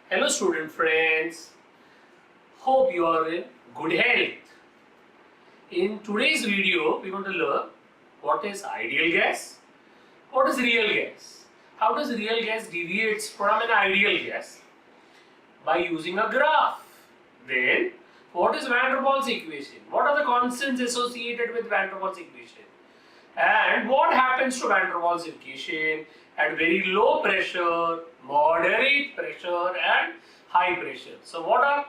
Hello student friends, hope you are in good health. In today's video, we are going to learn what is ideal gas, what is real gas, how does real gas deviates from an ideal gas by using a graph. Then, what is Van der Waals equation, what are the constants associated with Van der Waals equation, and what happens to Van der Waals equation at very low pressure, moderate pressure and high pressure. So what are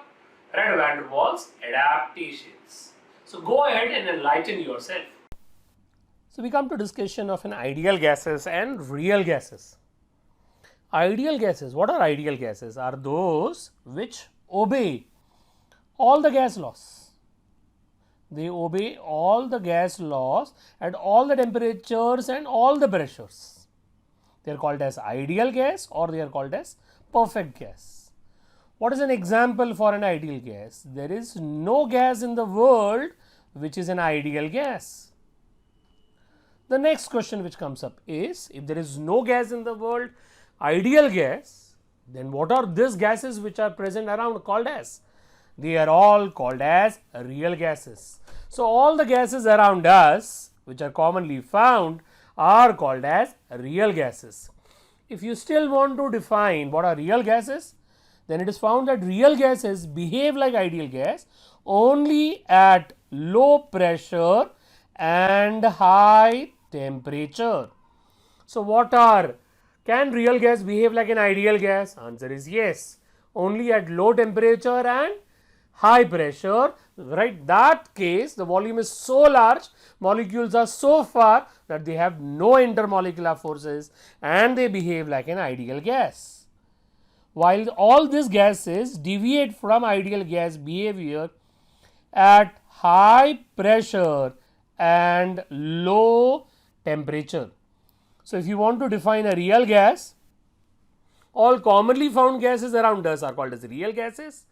Van der Waals adaptations? So go ahead and enlighten yourself. So we come to discussion of an ideal gases and real gases. Ideal gases, what are ideal gases? Are those which obey all the gas laws. They obey all the gas laws at all the temperatures and all the pressures. They are called as ideal gas or they are called as perfect gas. What is an example for an ideal gas? There is no gas in the world which is an ideal gas. The next question which comes up is, if there is no gas in the world, ideal gas, then what are these gases which are present around called as? They are all called as real gases. So all the gases around us which are commonly found are called as real gases. If you still want to define what are real gases, then it is found that real gases behave like ideal gas only at low pressure and high temperature. So what are, can real gas behave like an ideal gas? Answer is yes, only at low temperature and high pressure. Right, that case the volume is so large, molecules are so far that they have no intermolecular forces and they behave like an ideal gas. While all these gases deviate from ideal gas behavior at high pressure and low temperature. So if you want to define a real gas, all commonly found gases around us are called as real gases.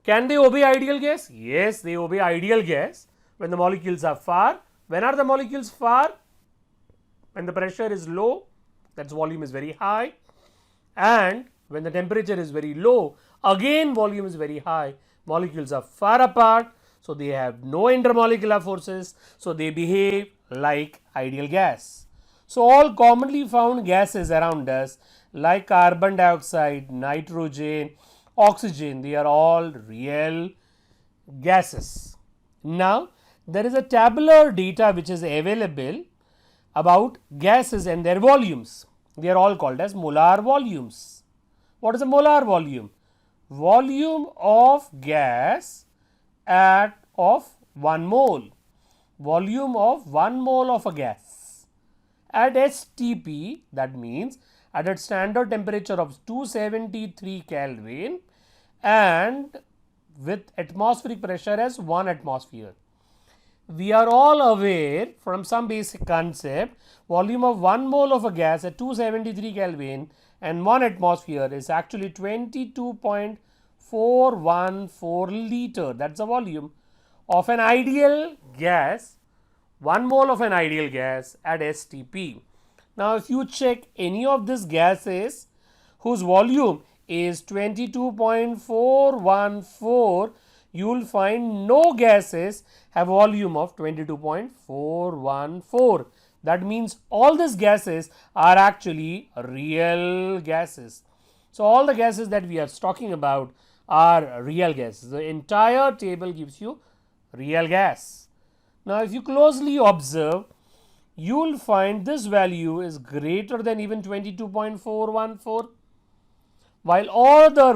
Can they obey ideal gas? Yes, they obey ideal gas when the molecules are far. When are the molecules far? When the pressure is low, that's volume is very high, and when the temperature is very low, again volume is very high, molecules are far apart, so they have no intermolecular forces, so they behave like ideal gas. So all commonly found gases around us like carbon dioxide, nitrogen, oxygen, they are all real gases. Now there is a tabular data which is available about gases and their volumes. They are all called as molar volumes. What is a molar volume? Volume of gas at of 1 mole. Volume of 1 mole of a gas at STP, that means at a standard temperature of 273 Kelvin and with atmospheric pressure as 1 atmosphere. We are all aware from some basic concept, volume of 1 mole of a gas at 273 Kelvin and 1 atmosphere is actually 22.414 liter. That is the volume of an ideal gas, 1 mole of an ideal gas at STP. Now if you check any of these gases whose volume is 22.414, you will find no gases have volume of 22.414. That means all these gases are actually real gases. So all the gases that we are talking about are real gases. The entire table gives you real gas. Now if you closely observe, you will find this value is greater than even 22.414, while all other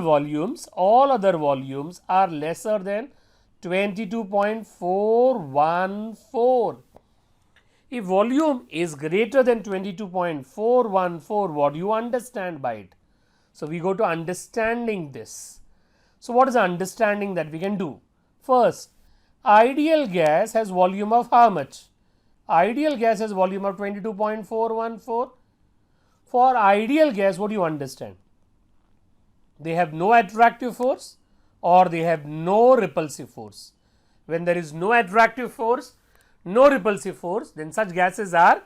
volumes are lesser than 22.414. If volume is greater than 22.414, what do you understand by it? So we go to understanding this. So what is the understanding that we can do? First, ideal gas has volume of how much? Ideal gas has volume of 22.414. For ideal gas, what do you understand? They have no attractive force or they have no repulsive force. When there is no attractive force, no repulsive force, then such gases are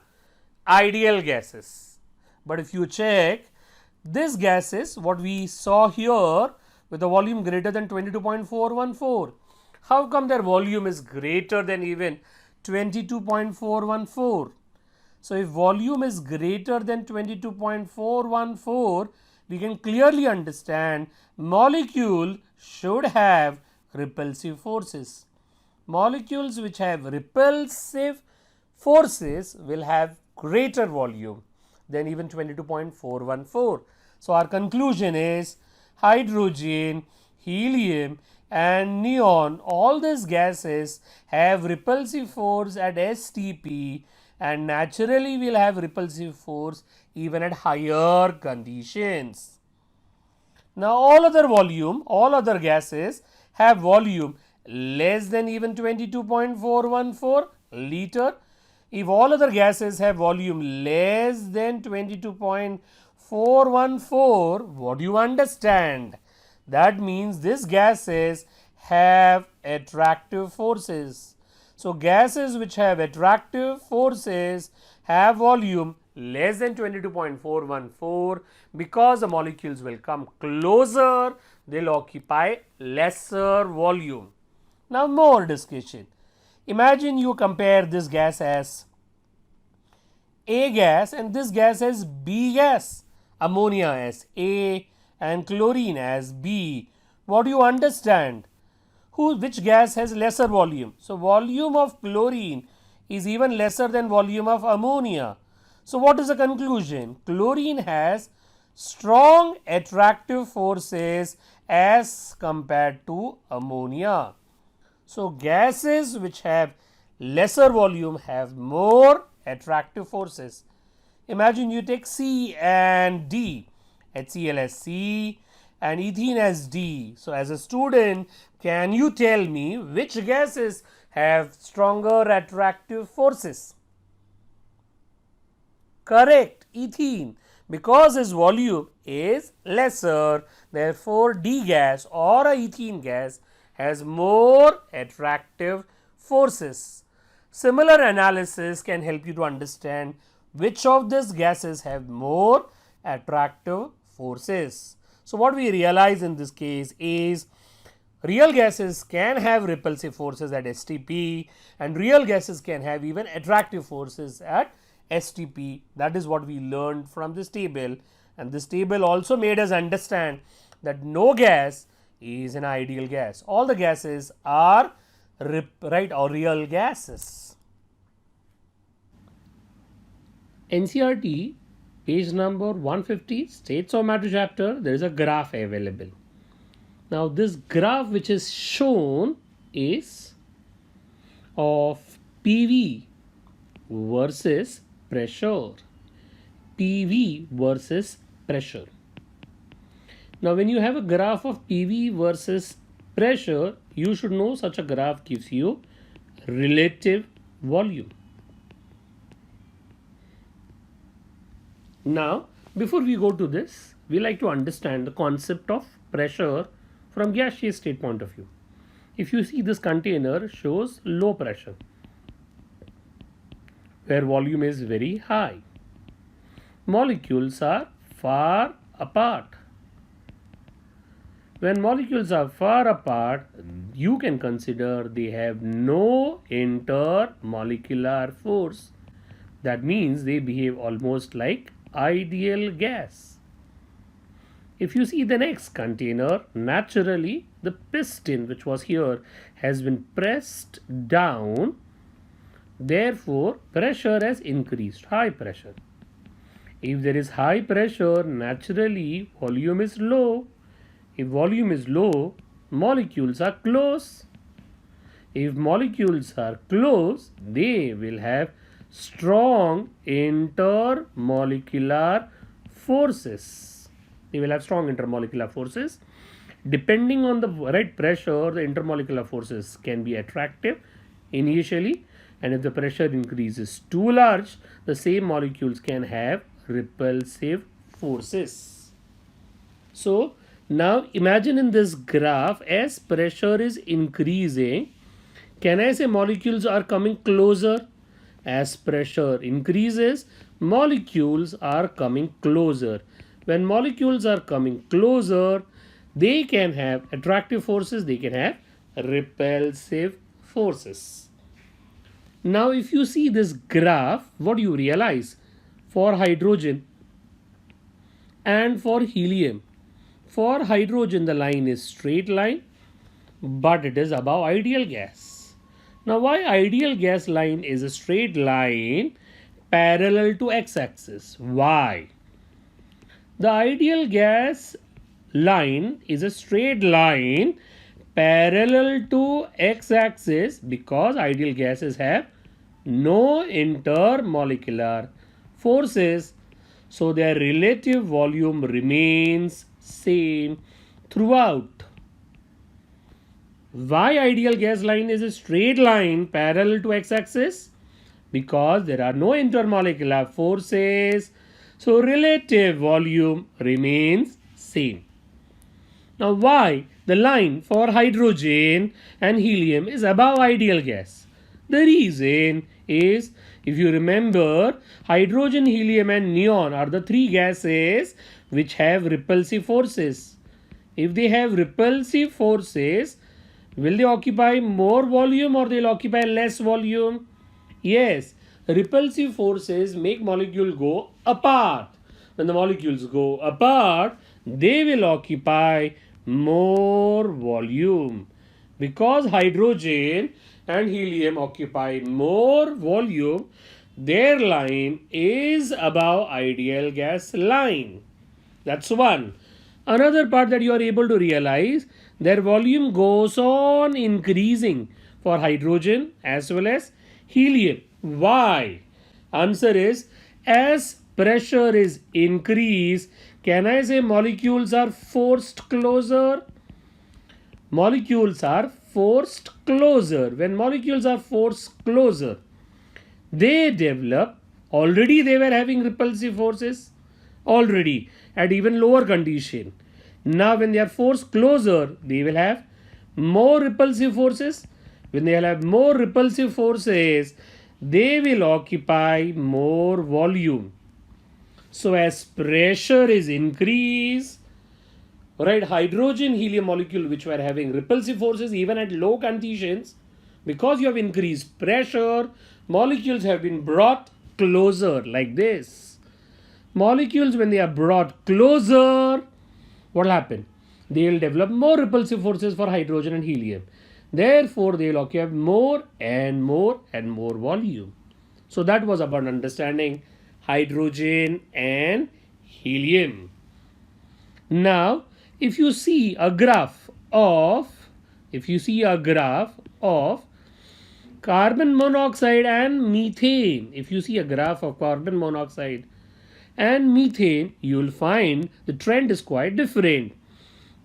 ideal gases. But if you check, This gas is what we saw here with a volume greater than 22.414. How come their volume is greater than even 22.414? So if volume is greater than 22.414, we can clearly understand molecule should have repulsive forces. Molecules which have repulsive forces will have greater volume than even 22.414. So our conclusion is hydrogen, helium and neon, all these gases have repulsive force at STP and naturally will have repulsive force even at higher conditions. Now all other gases have volume less than even 22.414 liter. If all other gases have volume less than 22.414, what do you understand? That means these gases have attractive forces. So gases which have attractive forces have volume less than 22.414 because the molecules will come closer, they'll occupy lesser volume. Now more discussion. Imagine you compare this gas as A gas and this gas as B gas, ammonia as A and chlorine as B. What do you understand? Which gas has lesser volume? So volume of chlorine is even lesser than volume of ammonia. So what is the conclusion? Chlorine has strong attractive forces as compared to ammonia. So gases which have lesser volume have more attractive forces. Imagine you take C and D, HCl as C and ethene as D. So as a student, can you tell me which gases have stronger attractive forces? Correct, ethene, because its volume is lesser, therefore D gas or a ethene gas has more attractive forces. Similar analysis can help you to understand which of these gases have more attractive forces. So what we realize in this case is real gases can have repulsive forces at STP and real gases can have even attractive forces at STP. That is what we learned from this table, and this table also made us understand that no gas is an ideal gas. All the gases are real gases. NCERT page number 150, states of matter chapter, there is a graph available. Now this graph which is shown is of PV versus pressure. PV versus pressure. Now when you have a graph of PV versus pressure, you should know such a graph gives you relative volume. Now before we go to this, we like to understand the concept of pressure from gaseous state point of view. If you see, this container shows low pressure where volume is very high. Molecules are far apart. When molecules are far apart, you can consider they have no intermolecular force. That means they behave almost like ideal gas. If you see the next container, naturally the piston which was here has been pressed down, therefore pressure has increased, high pressure. If there is high pressure, naturally volume is low. If volume is low, molecules are close. If molecules are close, they will have strong intermolecular forces. They will have strong intermolecular forces. Depending on the right pressure, the intermolecular forces can be attractive initially, and if the pressure increases too large, the same molecules can have repulsive forces. So now imagine in this graph, as pressure is increasing, can I say molecules are coming closer? As pressure increases, molecules are coming closer. When molecules are coming closer, they can have attractive forces, they can have repulsive forces. Now, if you see this graph, what do you realize? For hydrogen and for helium, for hydrogen, the line is straight line, but it is above ideal gas. Now, why ideal gas line is a straight line parallel to x-axis? Why? The ideal gas line is a straight line parallel to x-axis because ideal gases have no intermolecular forces, so their relative volume remains same throughout. Why ideal gas line is a straight line parallel to x-axis? Because there are no intermolecular forces, so relative volume remains same. Now, why the line for hydrogen and helium is above ideal gas? The reason is, if you remember, hydrogen, helium and neon are the three gases which have repulsive forces. If they have repulsive forces, will they occupy more volume or they'll occupy less volume? Yes, repulsive forces make molecule go apart. When the molecules go apart, they will occupy more volume. Because hydrogen and helium occupy more volume, their line is above ideal gas line. That's one. Another part that you are able to realize, their volume goes on increasing for hydrogen as well as helium. Why? Answer is, as pressure is increased, can I say molecules are forced closer? Molecules are forced closer. When molecules are forced closer, they develop, already they were having repulsive forces already at even lower condition. Now when they are forced closer, they will have more repulsive forces. When they will have more repulsive forces, they will occupy more volume. So as pressure is increased, right, hydrogen helium molecule which were having repulsive forces even at low conditions, because you have increased pressure, molecules have been brought closer like this. Molecules, when they are brought closer, what will happen? They will develop more repulsive forces for hydrogen and helium. Therefore, they will occupy more and more and more volume. So that was about understanding hydrogen and helium. Now, if you see a graph of carbon monoxide and methane, if you see a graph of carbon monoxide and methane, you will find the trend is quite different.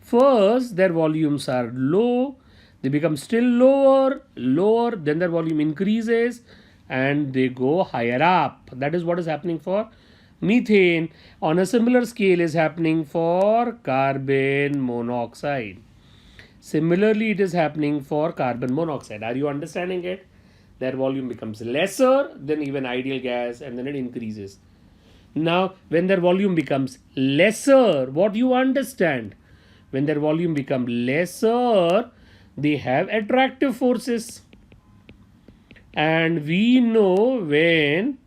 First, their volumes are low, they become still lower, then their volume increases and they go higher up. That is what is happening for methane. On a similar scale is happening for carbon monoxide. Similarly, it is happening for carbon monoxide. Are you understanding it? Their volume becomes lesser than even ideal gas and then it increases. Now, when their volume becomes lesser, what you understand? When their volume becomes lesser, they have attractive forces. And we know when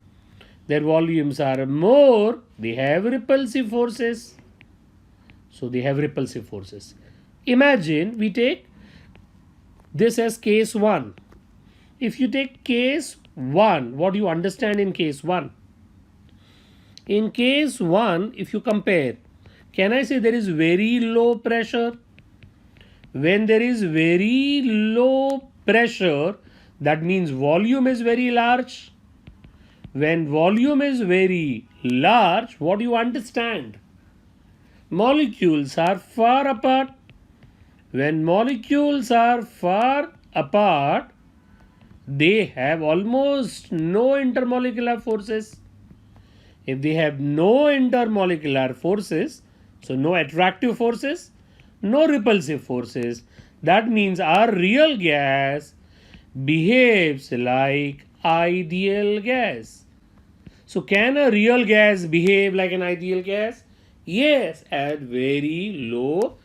their volumes are more, they have repulsive forces. So they have repulsive forces. Imagine we take this as case 1. If you take case 1, what do you understand in case 1? In case 1, if you compare, can I say there is very low pressure? When there is very low pressure, that means volume is very large. When volume is very large, what do you understand? Molecules are far apart. When molecules are far apart, they have almost no intermolecular forces. If they have no intermolecular forces, so no attractive forces, no repulsive forces, that means our real gas behaves like ideal gas. So can a real gas behave like an ideal gas? Yes, at very low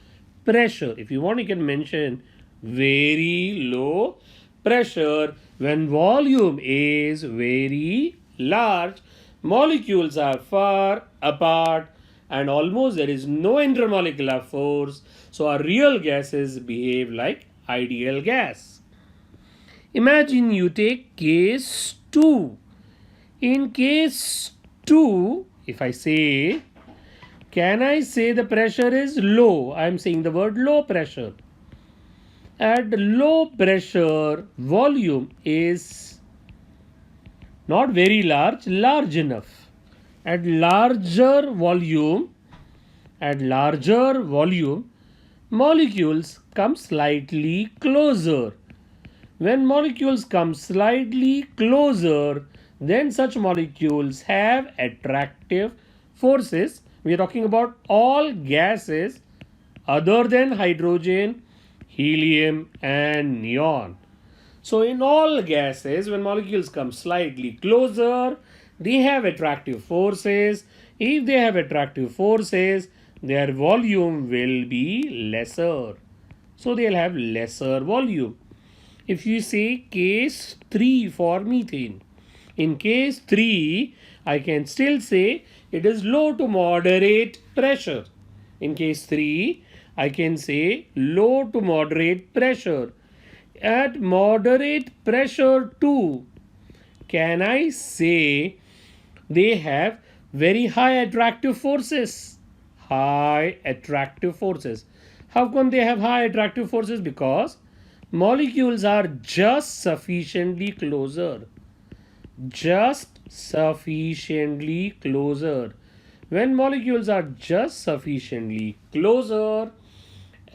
pressure. If you want, you can mention very low pressure. When volume is very large, molecules are far apart and almost there is no intermolecular force. So our real gases behave like ideal gas. Imagine you take case 2. In case 2, if I say, can I say the pressure is low? I am saying the word low pressure. At low pressure, volume is not very large, large enough. At larger volume, molecules come slightly closer. When molecules come slightly closer, then such molecules have attractive forces. We are talking about all gases other than hydrogen, helium, and neon. So, in all gases, when molecules come slightly closer, they have attractive forces. If they have attractive forces, their volume will be lesser. So, they'll have lesser volume. If you say case 3 for methane, in case 3, I can still say it is low to moderate pressure. In case 3, I can say low to moderate pressure. At moderate pressure 2, can I say they have very high attractive forces? High attractive forces. How come they have high attractive forces? Because molecules are just sufficiently closer. Just sufficiently closer. When molecules are just sufficiently closer,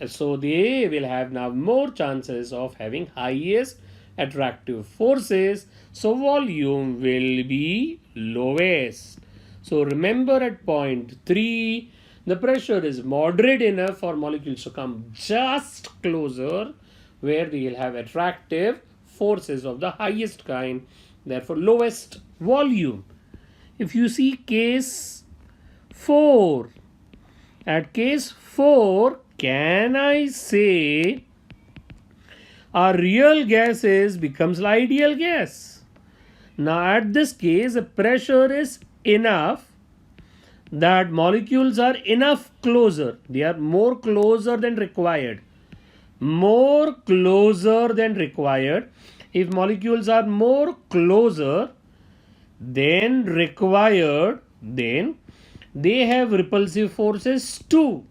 so they will have now more chances of having highest attractive forces, so volume will be lowest. So remember, at point 3, the pressure is moderate enough for molecules to come just closer, where they will have attractive forces of the highest kind, therefore lowest volume. If you see case 4, at case 4, can I say our real gases becomes the ideal gas? Now at this case, the pressure is enough that molecules are enough closer. They are more closer than required. More closer than required. If molecules are more closer than required, then they have repulsive forces too.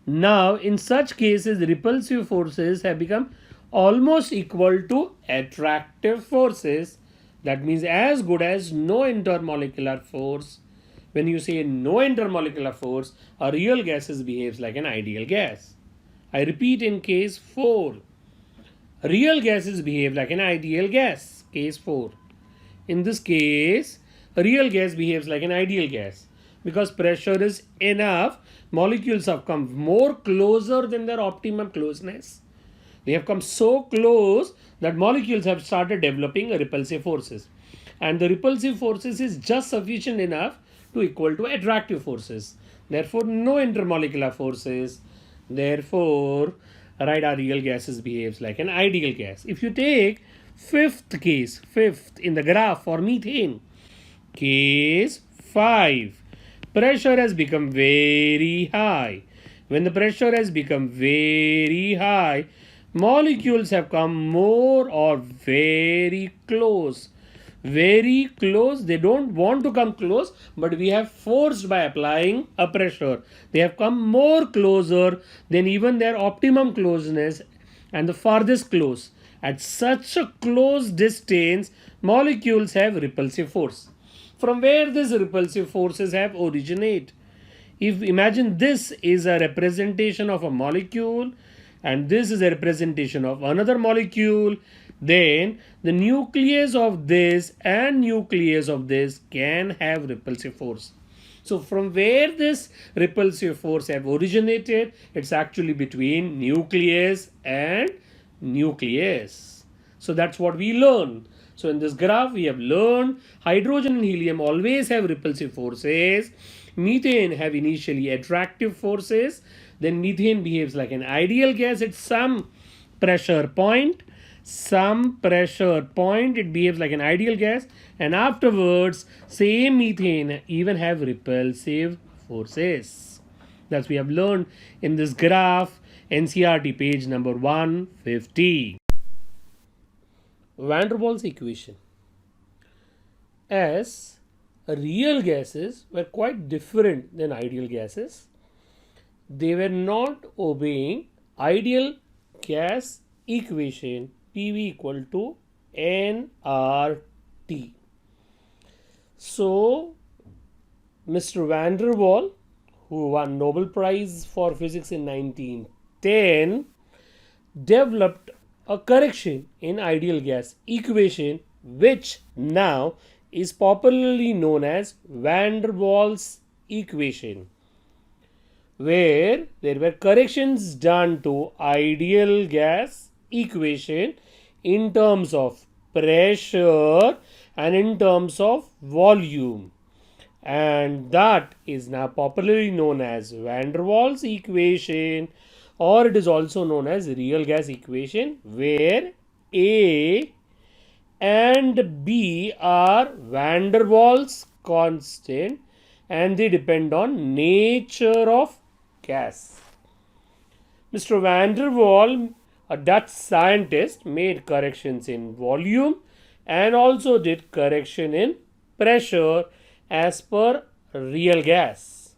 Now, in such cases, repulsive forces have become almost equal to attractive forces. That means as good as no intermolecular force. When you say no intermolecular force, a real gases behaves like an ideal gas. I repeat, in case 4, real gases behave like an ideal gas. Case 4. In this case, a real gas behaves like an ideal gas because pressure is enough. Molecules have come more closer than their optimum closeness. They have come so close that molecules have started developing repulsive forces. And the repulsive forces is just sufficient enough to equal to attractive forces. Therefore, no intermolecular forces. Therefore, right, our real gases behaves like an ideal gas. If you take fifth case, fifth in the graph for methane, case 5, pressure has become very high. When the pressure has become very high, molecules have come more or very close. Very close. They don't want to come close, but we have forced by applying a pressure. They have come more closer than even their optimum closeness and the farthest close. At such a close distance, molecules have repulsive force. From where these repulsive forces have originate? If imagine this is a representation of a molecule and this is a representation of another molecule, then the nucleus of this and nucleus of this can have repulsive force. So from where this repulsive force have originated, it's actually between nucleus and nucleus. So that's what we learn. So in this graph we have learned hydrogen and helium always have repulsive forces. methane have initially attractive forces, then methane behaves like an ideal gas at some pressure point. It behaves like an ideal gas, and afterwards same methane even have repulsive forces. That's we have learned in this graph, NCRT page number 150. Van der Waals equation. As real gases were quite different than ideal gases, they were not obeying ideal gas equation PV equal to nRT. So, Mr. Van der Waals, who won Nobel Prize for Physics in 1910, developed a correction in ideal gas equation, which now is popularly known as Van der Waals equation, where there were corrections done to ideal gas equation in terms of pressure and in terms of volume, and that is now popularly known as Van der Waals equation, or it is also known as real gas equation, where A and B are Van der Waals constant and they depend on nature of gas. Mr. Van der Waals, a Dutch scientist, made corrections in volume and also did correction in pressure as per real gas.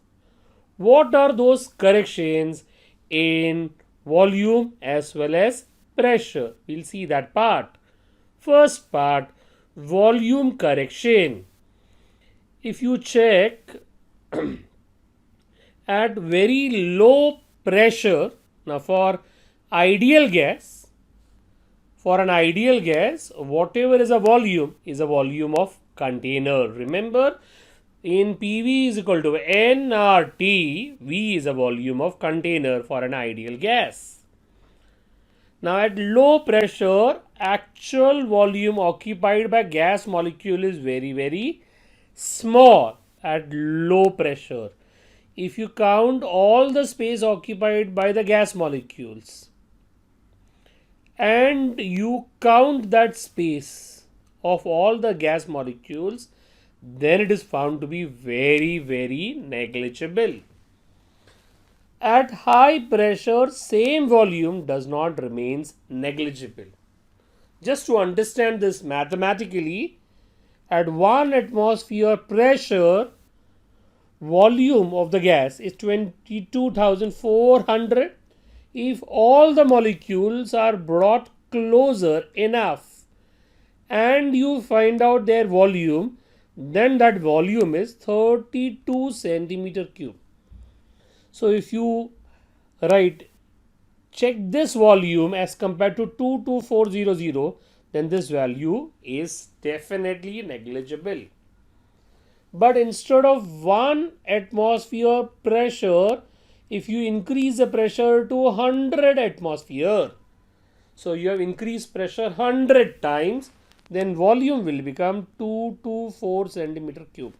What are those corrections in volume as well as pressure? We'll see that part. First part, volume correction. If you check at very low pressure, now for ideal gas, whatever is a volume of container. Remember, in PV is equal to nRT, V is a volume of container for an ideal gas. Now at low pressure, actual volume occupied by gas molecule is very, very small at low pressure. If you count all the space occupied by the gas molecules and you count that space of all the gas molecules, then it is found to be very, very negligible. At high pressure, same volume does not remains negligible. Just to understand this mathematically, at 1 atmosphere pressure, volume of the gas is 22,400. If all the molecules are brought closer enough and you find out their volume, then that volume is 32 centimeter cube. So if you check this volume as compared to 22400, then this value is definitely negligible. But instead of 1 atmosphere pressure, if you increase the pressure to 100 atmosphere, so you have increased pressure 100 times, then volume will become 224 centimeter cube.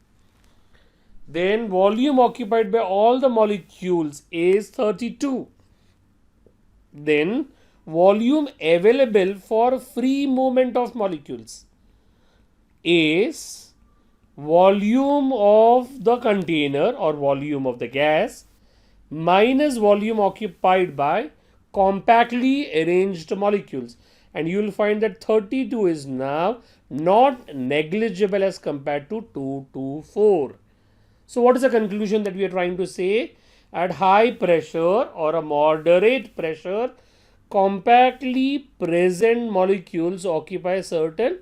Then volume occupied by all the molecules is 32. Then volume available for free movement of molecules is volume of the container or volume of the gas minus volume occupied by compactly arranged molecules, and you will find that 32 is now not negligible as compared to 224. So what is the conclusion that we are trying to say? At high pressure or a moderate pressure, compactly present molecules occupy certain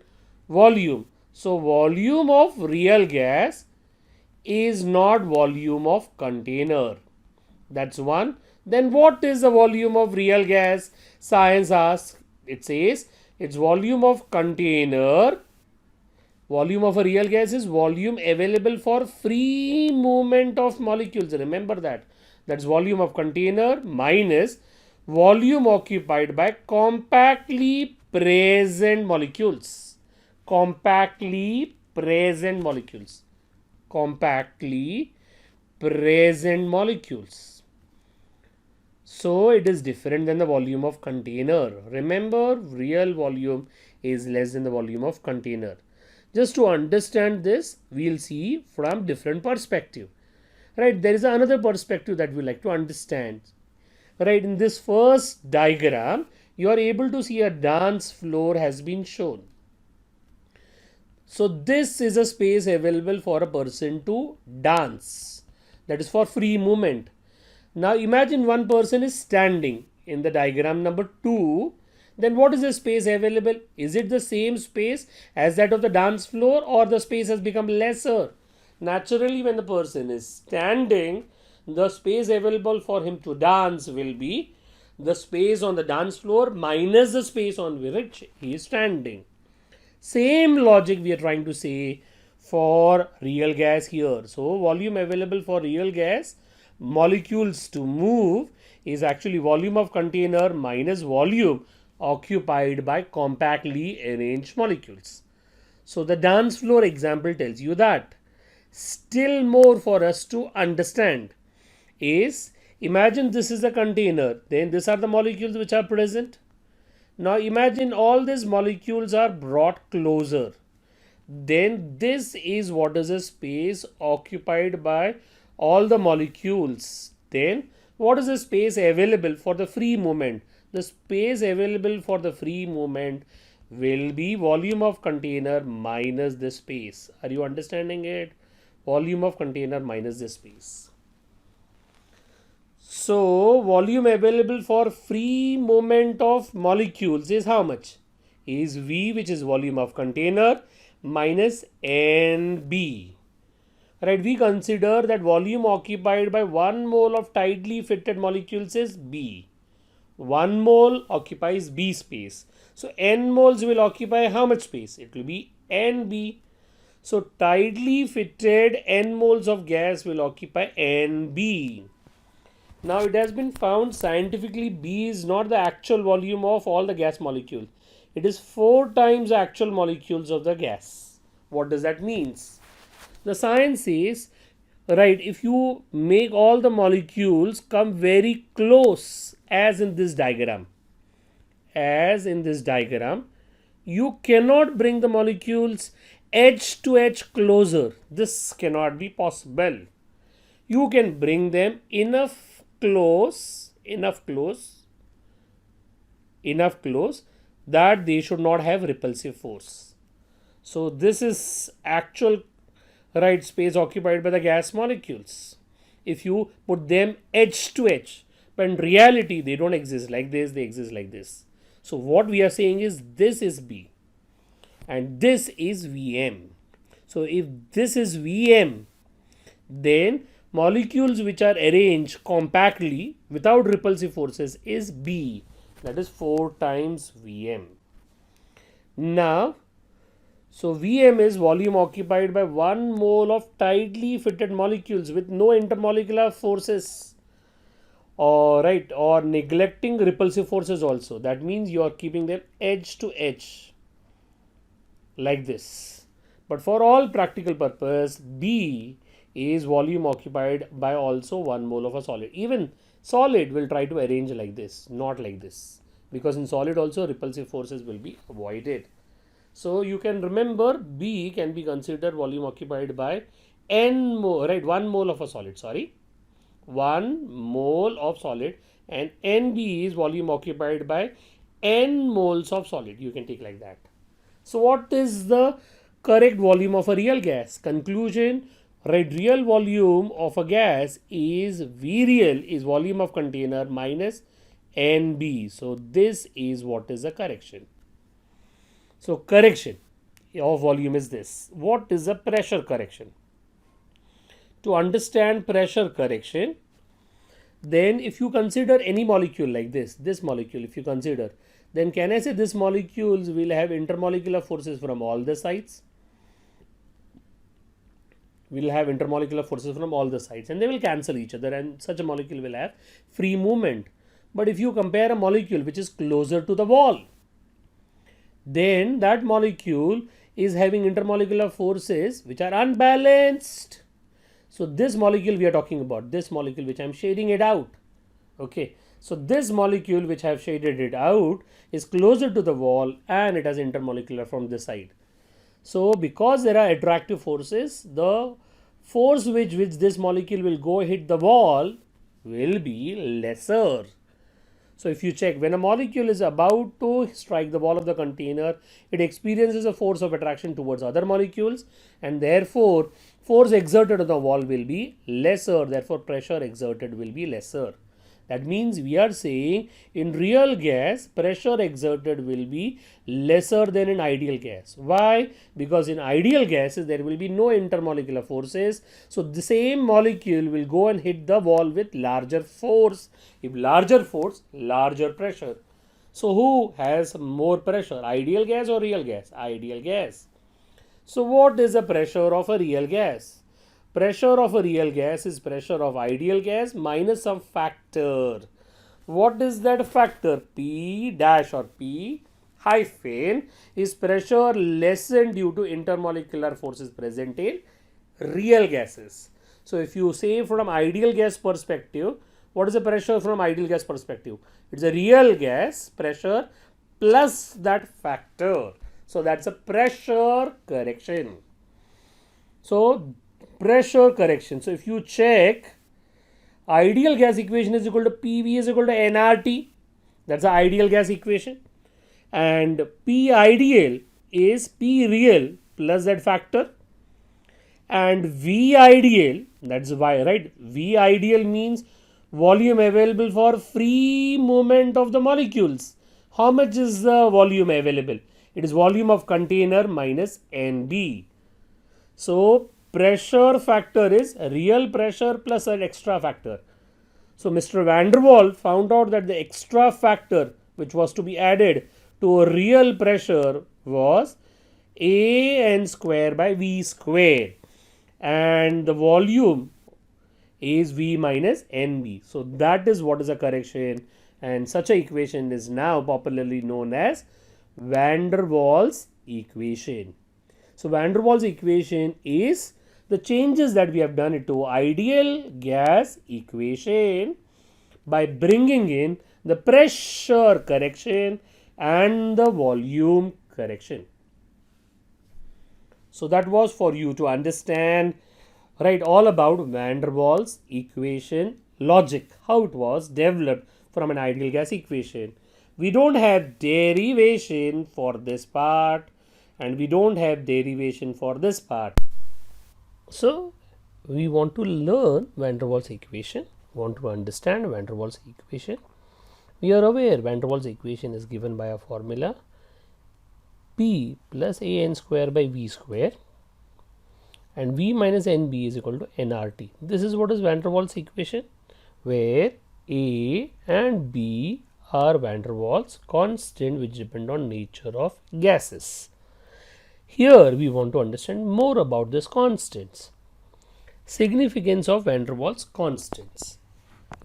volume. So volume of real gas is not volume of container. That's one. Then what is the volume of real gas? Science asks. It says its volume of container. Volume of a real gas is volume available for free movement of molecules. Remember that. That's volume of container minus volume occupied by compactly present molecules. Compactly present molecules. Compactly present molecules. So it is different than the volume of container. Remember, real volume is less than the volume of container. Just to understand this, we'll see from different perspective. Right, there is another perspective that we like to understand. Right, in this first diagram, you are able to see a dance floor has been shown. So this is a space available for a person to dance. That is for free movement. Now imagine one person is standing in the diagram number 2. Then what is the space available? Is it the same space as that of the dance floor, or the space has become lesser? Naturally, when the person is standing, the space available for him to dance will be the space on the dance floor minus the space on which he is standing. Same logic we are trying to say for real gas here. So volume available for real gas molecules to move is actually volume of container minus volume occupied by compactly arranged molecules. So the dance floor example tells you that. Still more for us to understand is, imagine this is a container, then these are the molecules which are present. Now imagine all these molecules are brought closer. Then this is what is a space occupied by all the molecules. Then what is the space available for the free movement? The space available for the free movement will be volume of container minus the space. Are you understanding it? Volume of container minus the space. So volume available for free movement of molecules is how much? Is V, which is volume of container, minus NB. Right, we consider that volume occupied by 1 mole of tightly fitted molecules is B. 1 mole occupies B space. So N moles will occupy how much space? It will be NB. So tightly fitted N moles of gas will occupy NB. Now it has been found scientifically B is not the actual volume of all the gas molecules. It is 4 times the actual molecules of the gas. What does that mean? The science says, right, if you make all the molecules come very close, as in this diagram, you cannot bring the molecules edge to edge closer. This cannot be possible. You can bring them enough close that they should not have repulsive force. So this is actual right space occupied by the gas molecules. If you put them edge to edge, but in reality they don't exist like this, they exist like this. So what we are saying is this is B and this is Vm. So if this is Vm, then molecules which are arranged compactly without repulsive forces is B, that is 4 times Vm. Now, so Vm is volume occupied by 1 mole of tightly fitted molecules with no intermolecular forces, or neglecting repulsive forces also. That means you are keeping them edge to edge like this. But for all practical purpose, B is volume occupied by also 1 mole of a solid. Even solid will try to arrange like this, not like this, because in solid also repulsive forces will be avoided. So you can remember B can be considered volume occupied by N mole, right? 1 mole of a solid, 1 mole of solid, and NB is volume occupied by N moles of solid. You can take like that. So what is the correct volume of a real gas? Conclusion, right, real volume of a gas is V real is volume of container minus NB. So this is what is the correction. So correction of volume is this. What is a pressure correction? To understand pressure correction, then if you consider any molecule like this molecule, if you consider, then can I say this molecules will have intermolecular forces from all the sides? Will have intermolecular forces from all the sides and they will cancel each other, and such a molecule will have free movement. But if you compare a molecule which is closer to the wall, then that molecule is having intermolecular forces which are unbalanced. So this molecule we are talking about, this molecule which I am shading it out. Okay, so this molecule which I have shaded it out is closer to the wall and it has intermolecular from this side. So because there are attractive forces, the force which this molecule will go hit the wall will be lesser. So if you check, when a molecule is about to strike the wall of the container, it experiences a force of attraction towards other molecules, and therefore force exerted on the wall will be lesser, therefore pressure exerted will be lesser. That means we are saying in real gas, pressure exerted will be lesser than in ideal gas. Why? Because in ideal gases, there will be no intermolecular forces. So the same molecule will go and hit the wall with larger force. If larger force, larger pressure. So who has more pressure? Ideal gas or real gas? Ideal gas. So what is the pressure of a real gas? Pressure of a real gas is pressure of ideal gas minus some factor. What is that factor? P dash or P hyphen is pressure lessened due to intermolecular forces present in real gases. So if you say from ideal gas perspective, what is the pressure from ideal gas perspective? It's a real gas pressure plus that factor. So that's a pressure correction. So pressure correction. So if you check, ideal gas equation is equal to PV is equal to nRT. That's the ideal gas equation. And P ideal is P real plus that factor. And V ideal, that's Y, right? V ideal means volume available for free movement of the molecules. How much is the volume available? It is volume of container minus NB. So pressure factor is real pressure plus an extra factor. So Mr. Van der Waals found out that the extra factor which was to be added to a real pressure was AN square by V square, and the volume is V minus NB. So that is what is a correction, and such a equation is now popularly known as Van der Waals equation. So Van der Waals equation is the changes that we have done it to ideal gas equation by bringing in the pressure correction and the volume correction. So that was for you to understand, right, all about Van der Waals equation logic, how it was developed from an ideal gas equation. We don't have derivation for this part and we don't have derivation for this part. So we want to learn Van der Waals equation, want to understand Van der Waals equation. We are aware Van der Waals equation is given by a formula P plus AN square by V square, and V minus NB is equal to nRT. This is what is Van der Waals equation, where A and B are Van der Waals constant which depend on nature of gases. Here we want to understand more about these constants. Significance of Van der Waals constants.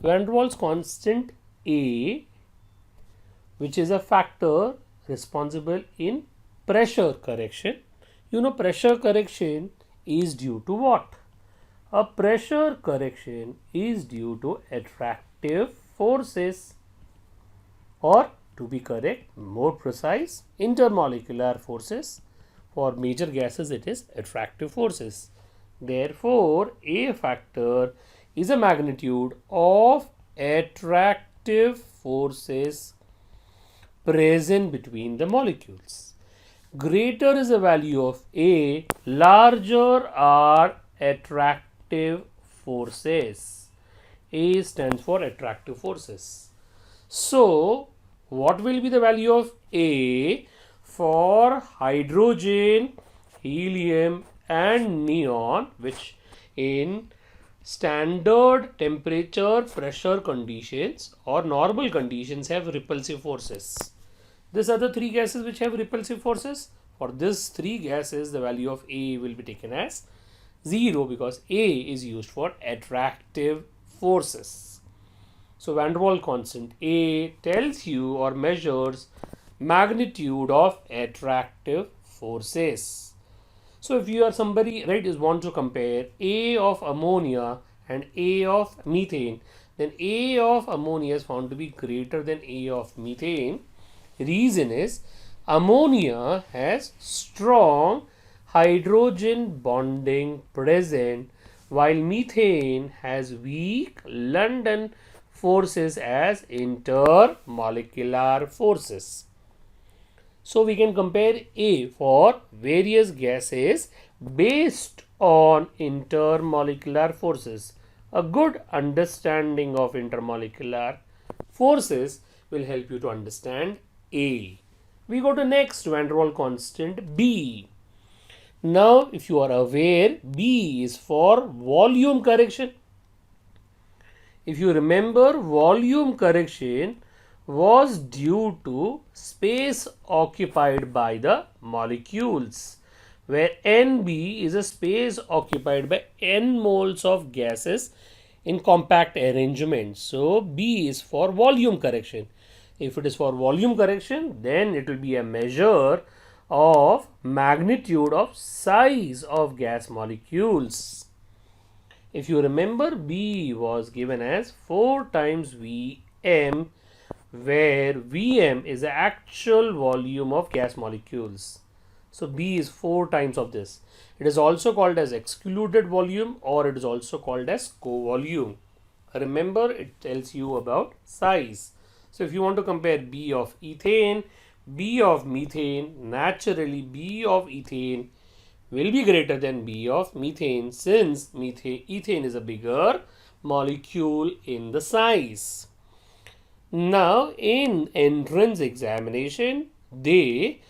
Van der Waals constant A, which is a factor responsible in pressure correction. You know, pressure correction is due to what? A pressure correction is due to attractive forces, or to be correct, more precise, intermolecular forces. For major gases it is attractive forces. Therefore A factor is a magnitude of attractive forces present between the molecules. Greater is the value of A, larger are attractive forces. A stands for attractive forces. So what will be the value of A for hydrogen, helium and neon, which in standard temperature pressure conditions or normal conditions have repulsive forces? These are the three gases which have repulsive forces. For these three gases, the value of A will be taken as 0 because A is used for attractive forces. So Van der Waals constant A tells you or measures magnitude of attractive forces. So if you are somebody, right, is want to compare A of ammonia and A of methane, then A of ammonia is found to be greater than A of methane. Reason is ammonia has strong hydrogen bonding present, while methane has weak London forces as intermolecular forces. So we can compare A for various gases based on intermolecular forces. A good understanding of intermolecular forces will help you to understand A. We go to next van der Waals constant B. Now if you are aware, B is for volume correction. If you remember, volume correction was due to space occupied by the molecules, where NB is a space occupied by n moles of gases in compact arrangement. So B is for volume correction. If it is for volume correction, then it will be a measure of magnitude of size of gas molecules. If you remember, B was given as 4 times Vm, where Vm is the actual volume of gas molecules. So B is 4 times of this. It is also called as excluded volume, or it is also called as co-volume. Remember, it tells you about size. So if you want to compare B of ethane, B of methane, naturally B of ethane will be greater than B of methane, since ethane is a bigger molecule in the size. Now in entrance examination, they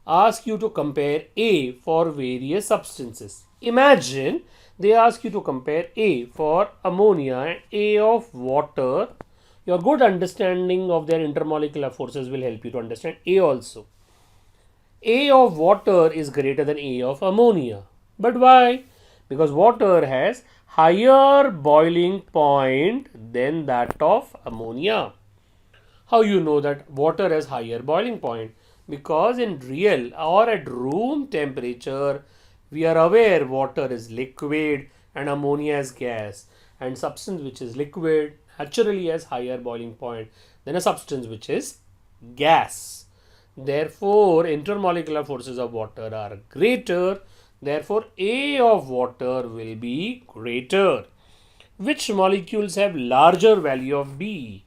ask you to compare A for various substances. Imagine they ask you to compare A for ammonia and A of water. Your good understanding of their intermolecular forces will help you to understand A also. A of water is greater than A of ammonia. But why? Because water has higher boiling point than that of ammonia. How you know that water has higher boiling point? Because in real or at room temperature, we are aware water is liquid and ammonia is gas, and substance which is liquid naturally has higher boiling point than a substance which is gas. Therefore, intermolecular forces of water are greater. Therefore, A of water will be greater. Which molecules have larger value of B?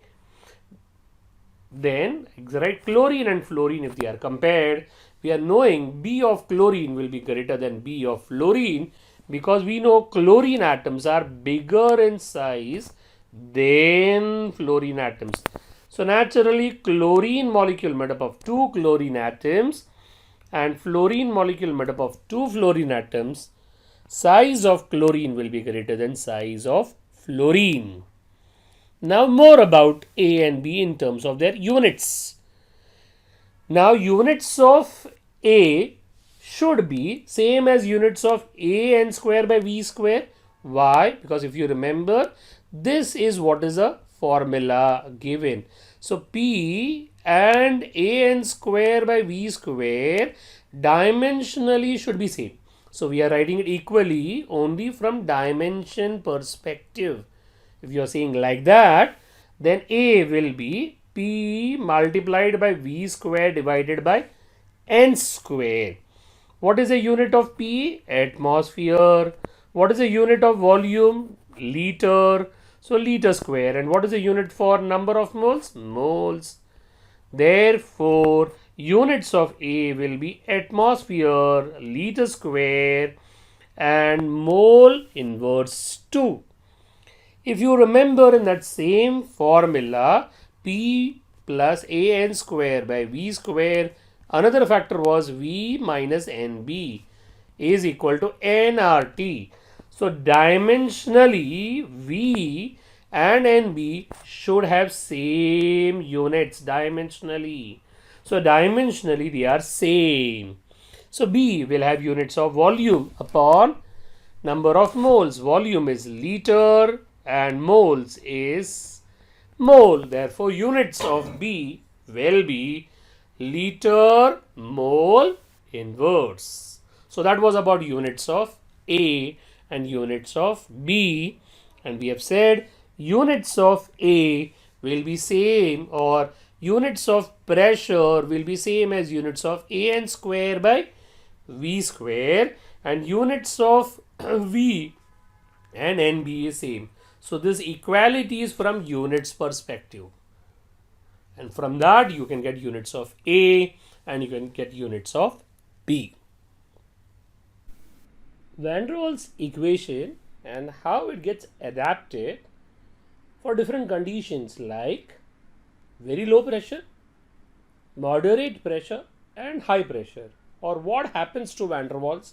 Then, right, chlorine and fluorine, if they are compared, we are knowing B of chlorine will be greater than B of fluorine, because we know chlorine atoms are bigger in size than fluorine atoms. So naturally, chlorine molecule made up of 2 chlorine atoms and fluorine molecule made up of 2 fluorine atoms, size of chlorine will be greater than size of fluorine. Now more about A and B in terms of their units. Now units of A should be same as units of A n square by V square. Why? Because if you remember, this is what is a formula given. So P and A n square by V square dimensionally should be same. So we are writing it equally only from dimension perspective. If you are saying like that, then A will be P multiplied by V square divided by n square. What is a unit of P? Atmosphere. What is a unit of volume? Liter. So liter square. And what is the unit for number of moles? Moles. Therefore, units of A will be atmosphere, liter square, and mole inverse 2. If you remember, in that same formula, P plus an square by V square, another factor was V minus NB is equal to nRT. So dimensionally, V and NB should have same units dimensionally. So dimensionally they are same. So B will have units of volume upon number of moles. Volume is liter and moles is mole. Therefore units of B will be liter mole inverse. So that was about units of A and units of B, and we have said units of A will be same, or units of pressure will be same as units of AN square by V square, and units of V and NB is same. So this equality is from units perspective, and from that you can get units of A and you can get units of B. Van der Waals equation and how it gets adapted for different conditions like very low pressure, moderate pressure and high pressure, or what happens to Van der Waals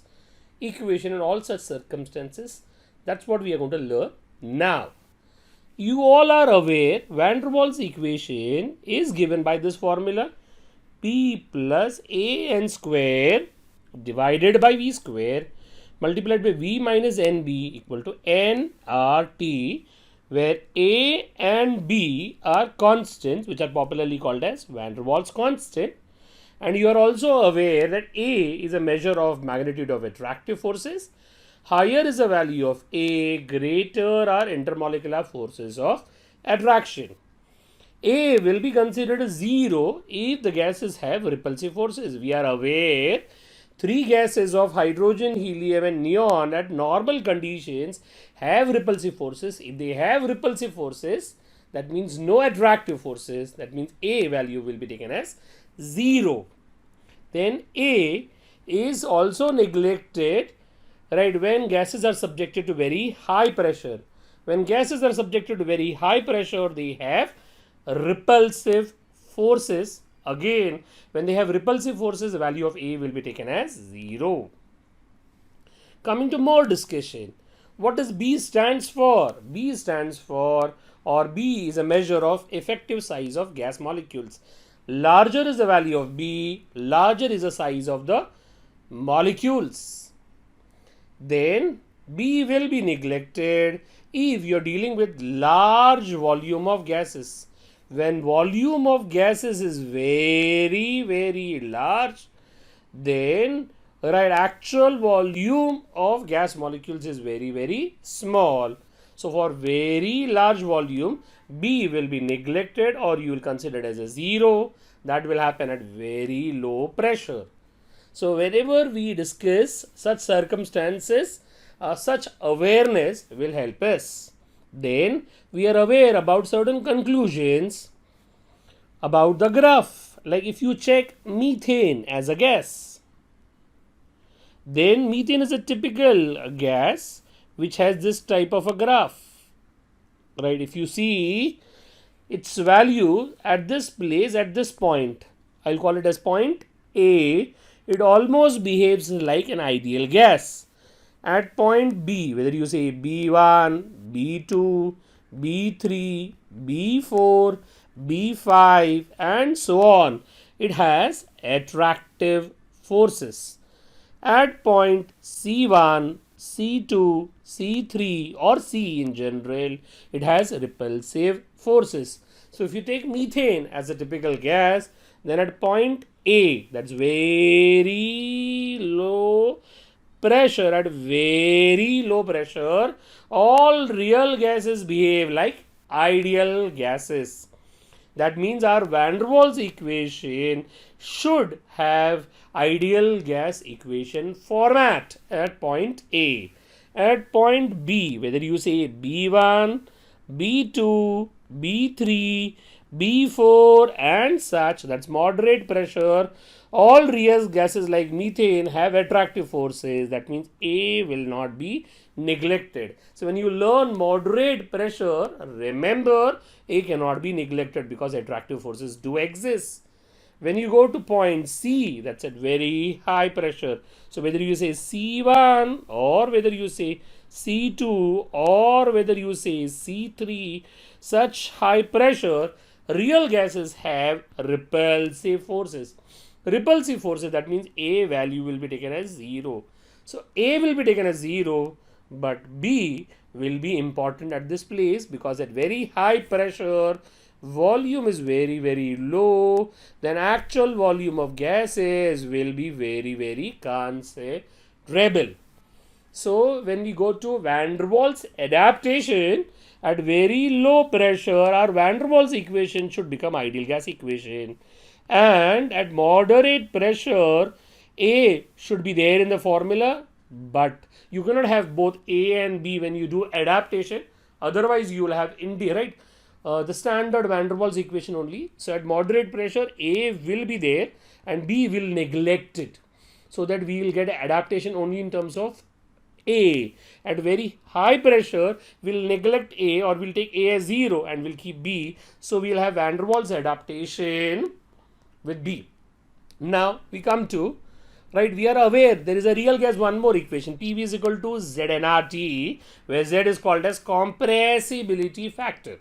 equation in all such circumstances. That's what we are going to learn now. You all are aware Van der Waals equation is given by this formula: P plus AN square divided by V square multiplied by V minus NB equal to nRT, where A and B are constants which are popularly called as Van der Waals constant. And you are also aware that A is a measure of magnitude of attractive forces. Higher is the value of A, greater are intermolecular forces of attraction. A will be considered 0 if the gases have repulsive forces. We are aware three gases of hydrogen, helium and neon at normal conditions have repulsive forces. If they have repulsive forces, that means no attractive forces. That means A value will be taken as 0. Then A is also neglected, right, when gases are subjected to very high pressure. When gases are subjected to very high pressure, they have repulsive forces. Again, when they have repulsive forces, the value of A will be taken as 0. Coming to more discussion, what does B stands for? B stands for, or B is a measure of effective size of gas molecules. Larger is the value of B, larger is the size of the molecules. Then B will be neglected if you are dealing with large volume of gases. When volume of gases is very large, then right, actual volume of gas molecules is very small. So for very large volume, B will be neglected, or you will consider it as a 0. That will happen at very low pressure. So whenever we discuss such circumstances, such awareness will help us. Then we are aware about certain conclusions about the graph. Like if you check methane as a gas, then methane is a typical gas which has this type of a graph. Right, if you see its value at this place, at this point, I'll call it as point A, it almost behaves like an ideal gas. At point B, whether you say B1, B2, B3, B4, B5 and so on, it has attractive forces. At point C1, C2, C3 or C in general, it has repulsive forces. So if you take methane as a typical gas, then at point A, that's very low pressure, at very low pressure, all real gases behave like ideal gases. That means our Van der Waals equation should have ideal gas equation format at point A. At point B, whether you say B1, B2, B3, B4 and such, that's moderate pressure, all real gases like methane have attractive forces. That means A will not be neglected. So when you learn moderate pressure, remember A cannot be neglected because attractive forces do exist. When you go to point C, that's at very high pressure. So whether you say C1 or whether you say C2 or whether you say C3, such high pressure, real gases have repulsive forces. Repulsive forces, that means A value will be taken as 0. So A will be taken as 0, but B will be important at this place because at very high pressure, volume is very low, then actual volume of gases will be very consequential. rebel. So when we go to van der Waals adaptation, at very low pressure, our van der Waals equation should become ideal gas equation. And at moderate pressure, A should be there in the formula, but you cannot have both A and B when you do adaptation. Otherwise, you will have right? The standard van der Waals equation only. So at moderate pressure, A will be there and B will neglect it. So that we will get adaptation only in terms of A. At very high pressure, we'll neglect A or we'll take A as 0 and we'll keep B. So we'll have van der Waals adaptation with B. Now we come to, right, we are aware there is a real gas one more equation, PV is equal to ZnRT, where Z is called as compressibility factor.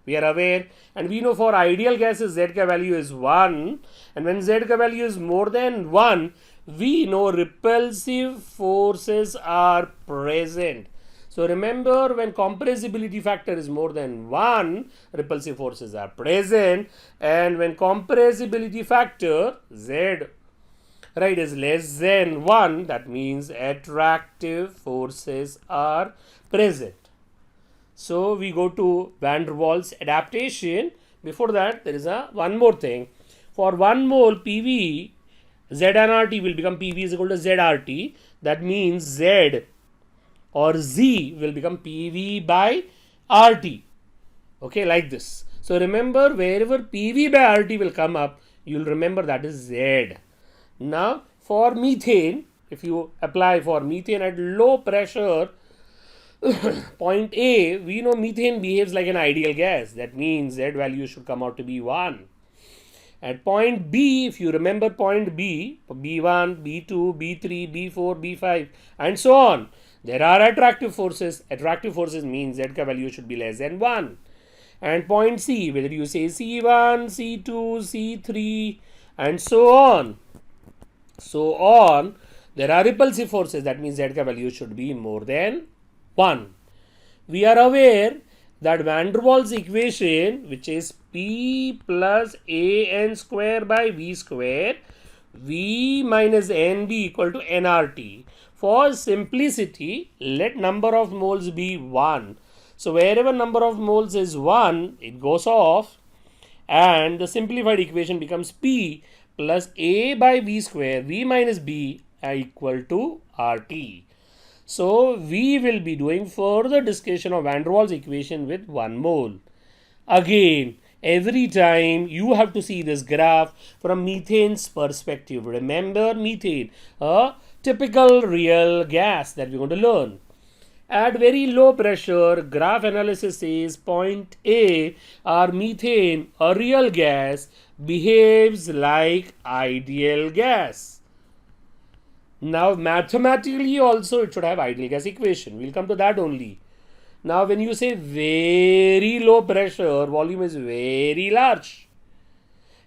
We are aware, and we know for ideal gases Z ka value is 1, and when Z ka value is more than 1, we know repulsive forces are present. So remember, when compressibility factor is more than 1, repulsive forces are present, and when compressibility factor Z, right, is less than 1, that means attractive forces are present. So we go to van der Waals adaptation. Before that, there is one more thing. For 1 mole PV, ZnRT will become PV is equal to ZRT. That means Z or Z will become PV by RT. Okay, like this. So remember, wherever PV by RT will come up, you will remember that is Z. Now for methane, if you apply for methane at low pressure, point A, we know methane behaves like an ideal gas. That means Z value should come out to be 1. At point B, if you remember point B, B1, B2, B3, B4, B5 and so on, there are attractive forces. Attractive forces means Z ka value should be less than 1. And point C, whether you say C1, C2, C3 and so on, there are repulsive forces. That means Z ka value should be more than 1. We are aware that van der Waals equation, which is P plus AN square by V square, V minus NB equal to nRT. For simplicity, let number of moles be 1. So wherever number of moles is 1, it goes off, and the simplified equation becomes P plus A by V square, V minus B equal to RT. So we will be doing further discussion of van der Waals equation with 1 mole. Again, every time you have to see this graph from methane's perspective. Remember methane, a typical real gas that we're going to learn. At very low pressure, graph analysis says point A, our methane, a real gas, behaves like ideal gas. Now mathematically also it should have ideal gas equation. We'll come to that only. Now when you say very low pressure, volume is very large.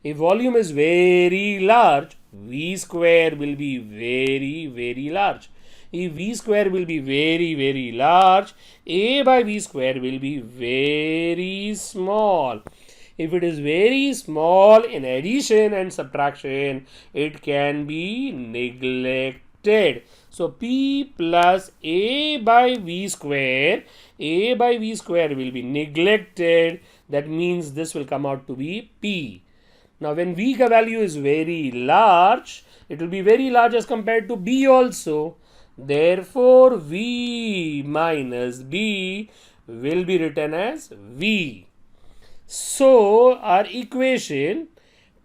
If volume is very large, V square will be very, very large. If V square will be very, very large, A by V square will be very small. If it is very small, in addition and subtraction, it can be neglected. So P plus A by V square, A by V square will be neglected. That means this will come out to be P. Now when V ka value is very large, it will be very large as compared to B also. Therefore V minus B will be written as V. So our equation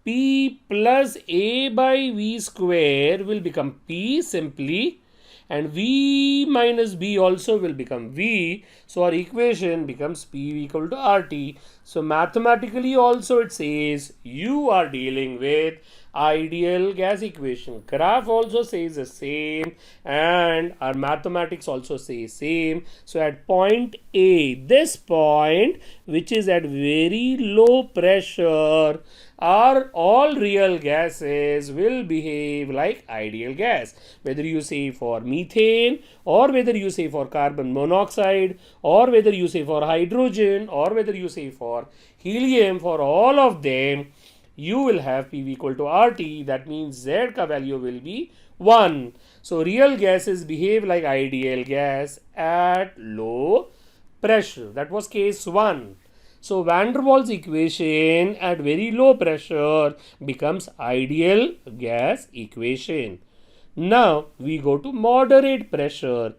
P plus A by V square will become P simply, and V minus B also will become V. So our equation becomes P equal to RT. So mathematically also it says you are dealing with ideal gas equation. Graph also says the same, and our mathematics also says same. So at point A, this point which is at very low pressure, are all real gases will behave like ideal gas. Whether you say for methane, or whether you say for carbon monoxide, or whether you say for hydrogen, or whether you say for helium, for all of them, you will have PV equal to RT. That means Z ka value will be 1. So real gases behave like ideal gas at low pressure. That was case 1. So van der Waals equation at very low pressure becomes ideal gas equation. Now we go to moderate pressure.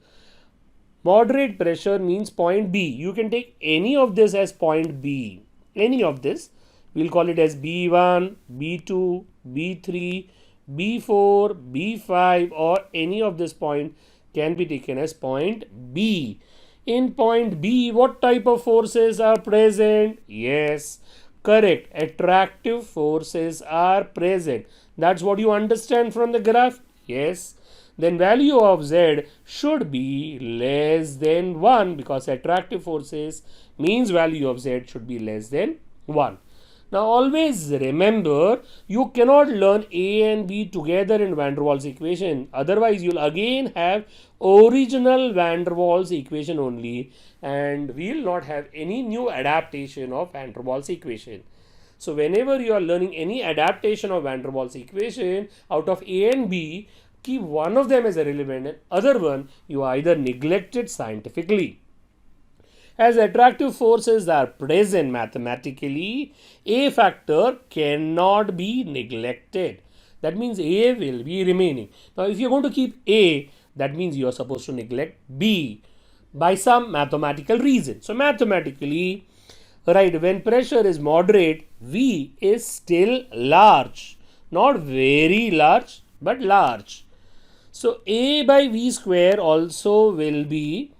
Moderate pressure means point B. You can take any of this as point B. Any of this. We'll call it as B1, B2, B3, B4, B5, or any of this point can be taken as point B. In point B, what type of forces are present? Yes, correct. Attractive forces are present. That's what you understand from the graph? Yes. Then value of Z should be less than 1 because attractive forces means value of Z should be less than 1. Now always remember, you cannot learn A and B together in van der Waals equation. Otherwise you'll again have original van der Waals equation only and we'll not have any new adaptation of van der Waals equation. So whenever you are learning any adaptation of van der Waals equation out of A and B, keep one of them as irrelevant and other one you either neglected scientifically. As attractive forces are present mathematically, A factor cannot be neglected. That means A will be remaining. Now if you are going to keep A, that means you are supposed to neglect B by some mathematical reason. So mathematically, right, when pressure is moderate, V is still large. Not very large, but large. So A by V square also will be,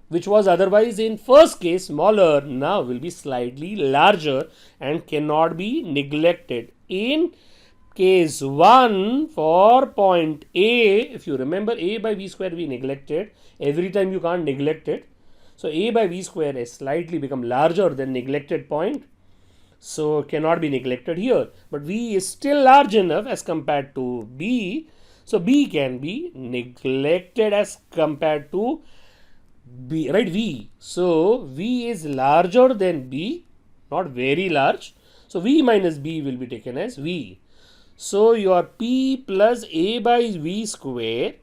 which was otherwise in first case smaller, now will be slightly larger and cannot be neglected. In case 1 for point A, if you remember A by V square we neglected, every time you can't neglect it. So A by V square has slightly become larger than neglected point. So cannot be neglected here. But V is still large enough as compared to B. So B can be neglected as compared to B, right? V. So V is larger than B, not very large. So V minus B will be taken as V. So your P plus A by V square,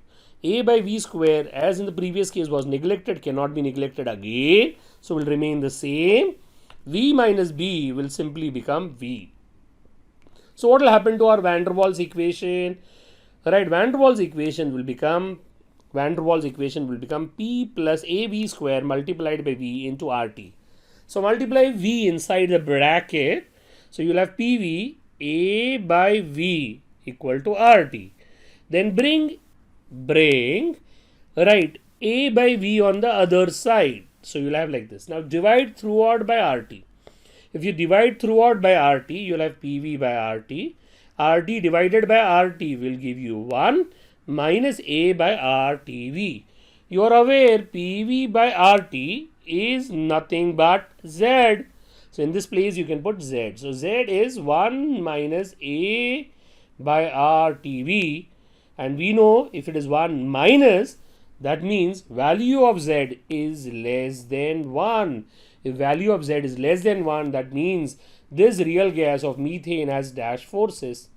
A by V square as in the previous case was neglected, cannot be neglected again. So will remain the same. V minus B will simply become V. So what will happen to our van der Waals equation? Right, van der Waals equation will become P plus AB square multiplied by V into RT. So multiply V inside the bracket. So you will have PV A by V equal to RT. Then bring right A by V on the other side. So you will have like this. Now divide throughout by RT. If you divide throughout by RT, you will have PV by RT. RT divided by RT will give you 1 minus A by RTV. You are aware PV by RT is nothing but Z. So in this place you can put Z. So Z is 1 minus A by RTV. And we know if it is 1 minus, that means value of Z is less than 1. If value of Z is less than 1, that means this real gas of methane has dash forces.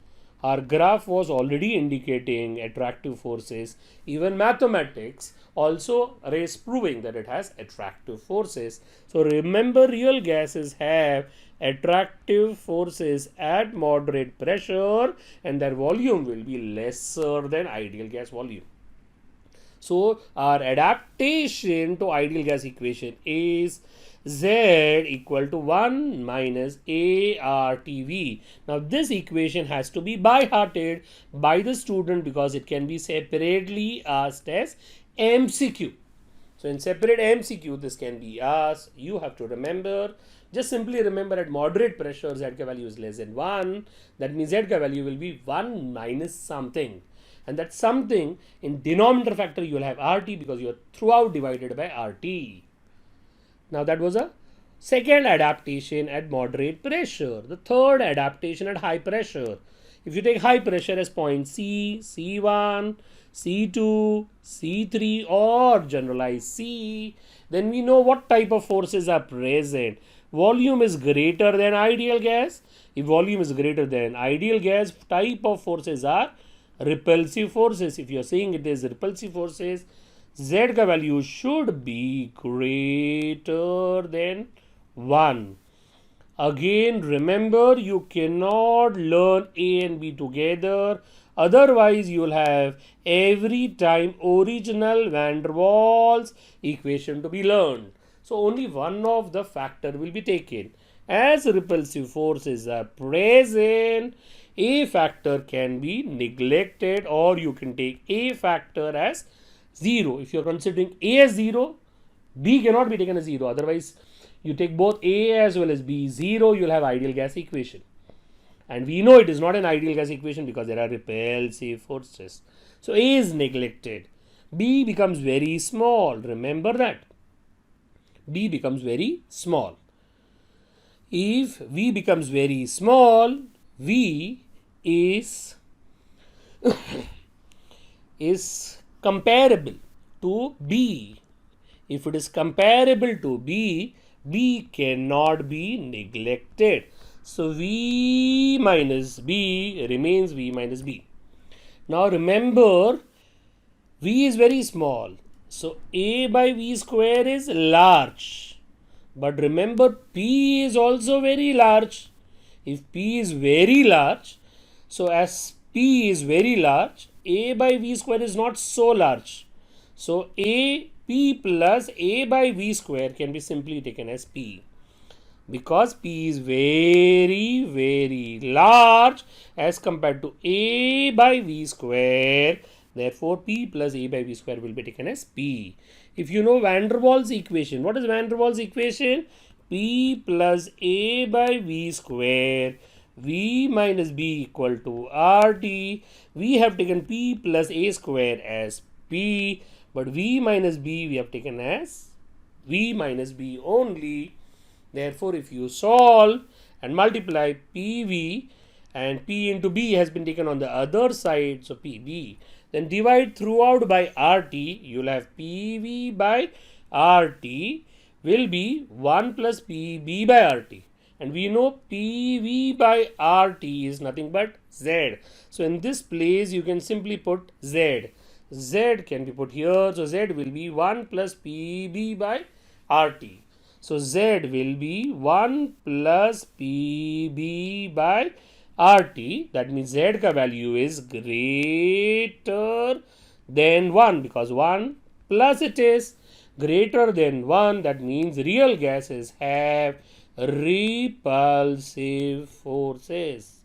Our graph was already indicating attractive forces. Even mathematics also is proving that it has attractive forces. So remember, real gases have attractive forces at moderate pressure and their volume will be lesser than ideal gas volume. So our adaptation to ideal gas equation is Z equal to 1 minus ARTV. Now this equation has to be by-hearted by the student because it can be separately asked as MCQ. So in separate MCQ this can be asked. You have to remember, just simply remember at moderate pressure Z value is less than 1. That means Z value will be 1 minus something. And that something in denominator factor you will have RT because you are throughout divided by RT. Now that was a second adaptation at moderate pressure. The third adaptation at high pressure. If you take high pressure as point C, C1, C2, C3 or generalized C, then we know what type of forces are present. Volume is greater than ideal gas. If volume is greater than ideal gas, type of forces are repulsive forces. If you are saying it is repulsive forces, Z का value should be greater than 1. Again, remember, you cannot learn A and B together. Otherwise, you will have every time original van der Waals equation to be learned. So, only one of the factor will be taken. As repulsive forces are present, A factor can be neglected, or you can take A factor as 0. If you are considering A as 0, B cannot be taken as 0. Otherwise, you take both A as well as B 0, you will have ideal gas equation. And we know it is not an ideal gas equation because there are repulsive forces. So A is neglected. B becomes very small. Remember that. B becomes very small. If V becomes very small, V is comparable to B. If it is comparable to B, B cannot be neglected. So V minus B remains V minus B. Now remember, V is very small. So A by V square is large. But remember, P is also very large. If P is very large, so as P is very large, A by V square is not so large. So A P plus A by V square can be simply taken as P. Because P is very, very large as compared to A by V square, therefore P plus A by V square will be taken as P. If you know van der Waals equation, what is van der Waals equation? P plus A by V square, V minus B equal to RT. We have taken P plus A square as P, but V minus B we have taken as V minus B only. Therefore, if you solve and multiply PV, and P into B has been taken on the other side, so PB, then divide throughout by RT, you will have PV by RT will be 1 plus PB by RT. And we know PV by RT is nothing but Z. So, in this place, you can simply put Z. Z can be put here. So, Z will be 1 plus PB by RT. So, Z will be 1 plus PB by RT. That means Z ka value is greater than 1, because 1 plus it is greater than 1. That means real gases have repulsive forces.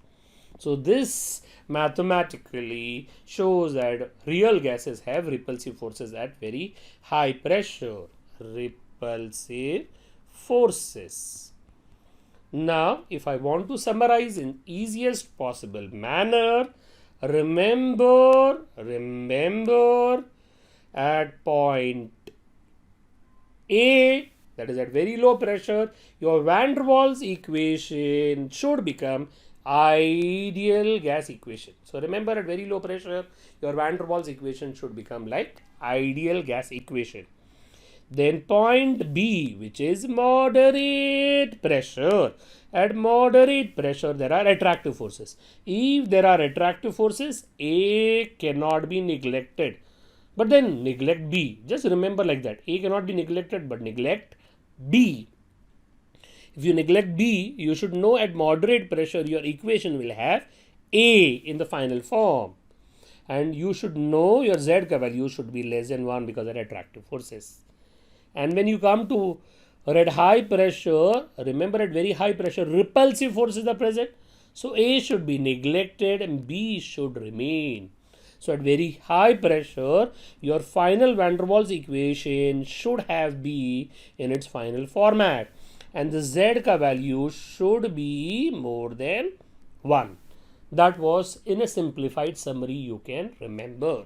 So, this mathematically shows that real gases have repulsive forces at very high pressure. Repulsive forces. Now, if I want to summarize in easiest possible manner, remember at point A, that is at very low pressure, your van der Waals equation should become ideal gas equation. So remember, at very low pressure, your van der Waals equation should become like ideal gas equation. Then point B, which is moderate pressure. At moderate pressure, there are attractive forces. If there are attractive forces, A cannot be neglected. But then neglect B. Just remember like that. A cannot be neglected, but neglect B. If you neglect B, you should know at moderate pressure, your equation will have A in the final form. And you should know your Z ka value should be less than 1 because of attractive forces. And when you come to at high pressure, remember, at very high pressure, repulsive forces are present. So A should be neglected and B should remain. So at very high pressure, your final van der Waals equation should have B in its final format. And the Z ka value should be more than 1. That was in a simplified summary you can remember.